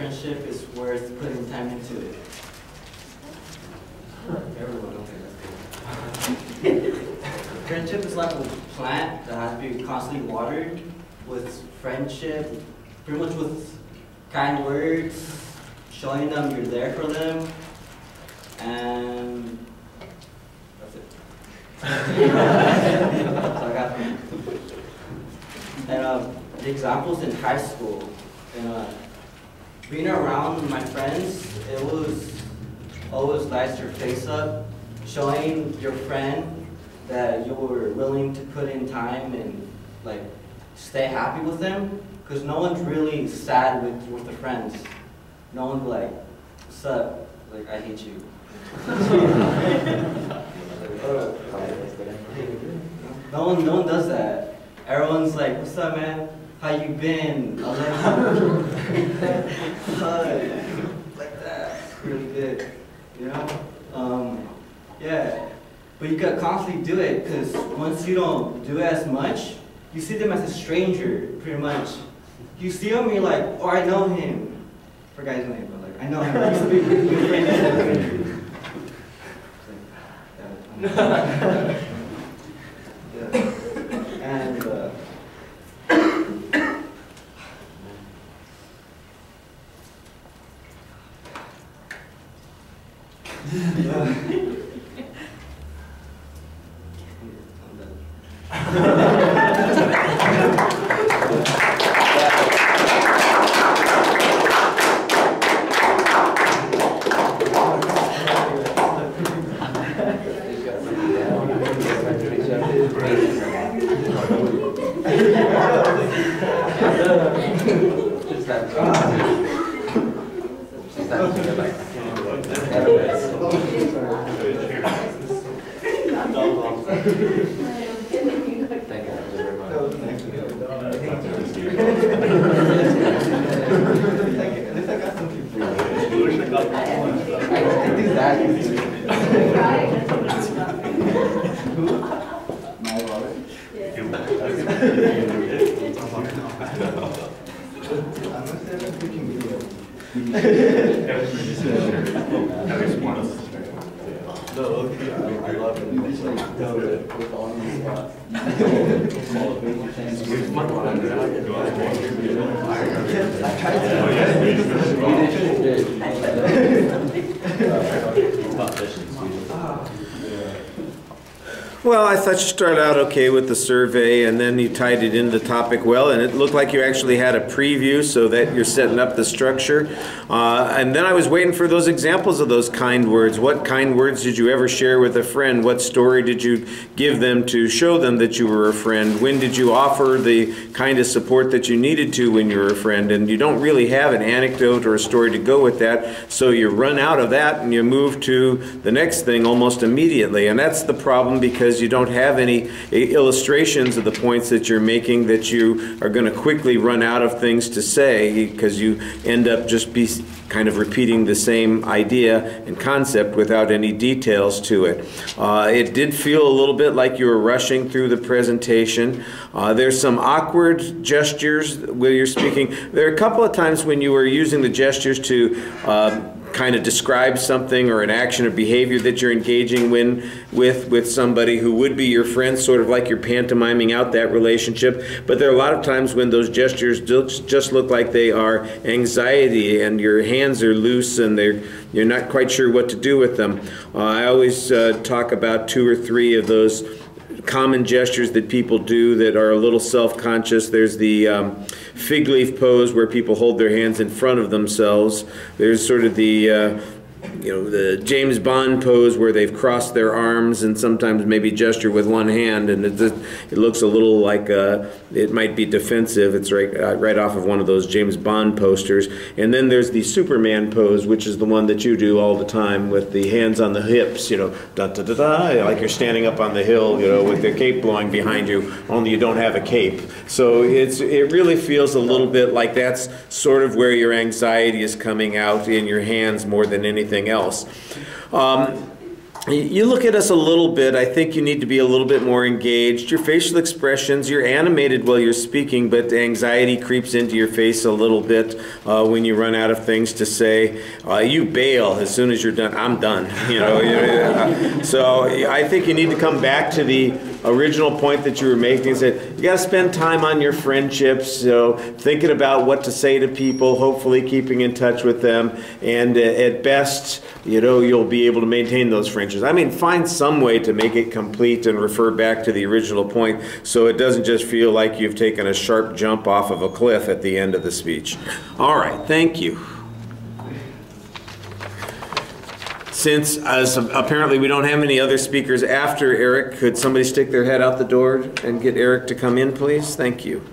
friendship is worth putting time into it. Friendship is like a plant that has to be constantly watered. With friendship, pretty much with kind words, showing them you're there for them, and that's it. That's all I got from you. And the examples in high school, and being around my friends, it was always nice your face up, showing your friend that you were willing to put in time and like stay happy with them, because no one's really sad with the friends. No one's like, what's up? Like, I hate you. No one does that. Everyone's like, what's up, man? How you been? I love you. Like that. Really good. You know? Yeah. But you gotta constantly do it, because once you don't do it as much, you see them as a stranger, pretty much. You see them, you're like, oh, I know him. I forgot his name, but like, I know him. I used to be good friends. And Well, I thought you started out okay with the survey, and then you tied it into the topic well, and it looked like you actually had a preview so that you're setting up the structure. And then I was waiting for those examples of those kind words. What kind words did you ever share with a friend? What story did you give them to show them that you were a friend? When did you offer the kind of support that you needed to when you were a friend? And you don't really have an anecdote or a story to go with that, so you run out of that and you move to the next thing almost immediately. And that's the problem, because you don't have any illustrations of the points that you're making, that you are going to quickly run out of things to say, because you end up just kind of repeating the same idea and concept without any details to it. It did feel a little bit like you were rushing through the presentation. There's some awkward gestures where you're speaking. There are a couple of times when you were using the gestures to kind of describe something or an action or behavior that you're engaging with somebody who would be your friend, sort of like you're pantomiming out that relationship. But there are a lot of times when those gestures just look like they are anxiety, and your hands are loose and you're not quite sure what to do with them. I always talk about 2 or 3 of those common gestures that people do that are a little self-conscious. There's the fig leaf pose, where people hold their hands in front of themselves. There's sort of the the James Bond pose, where they've crossed their arms and sometimes maybe gesture with one hand, and it looks a little like it might be defensive. It's right off of one of those James Bond posters. And then there's the Superman pose, which is the one that you do all the time, with the hands on the hips, da da da da, like you're standing up on the hill, with the cape blowing behind you, only you don't have a cape. So it really feels a little bit like that's sort of where your anxiety is coming out in your hands more than anything else. You look at us a little bit, I think you need to be a little bit more engaged. Your facial expressions, you're animated while you're speaking, but the anxiety creeps into your face a little bit when you run out of things to say. You bail as soon as you're done. I'm done. You know. So I think you need to come back to the original point that you were making. Is that you got to spend time on your friendships, so thinking about what to say to people, hopefully keeping in touch with them, and at best, you know, you'll be able to maintain those friendships. I mean, find some way to make it complete and refer back to the original point so it doesn't just feel like you've taken a sharp jump off of a cliff at the end of the speech. All right, thank you. Since apparently we don't have any other speakers after Eric, could somebody stick their head out the door and get Eric to come in, please? Thank you.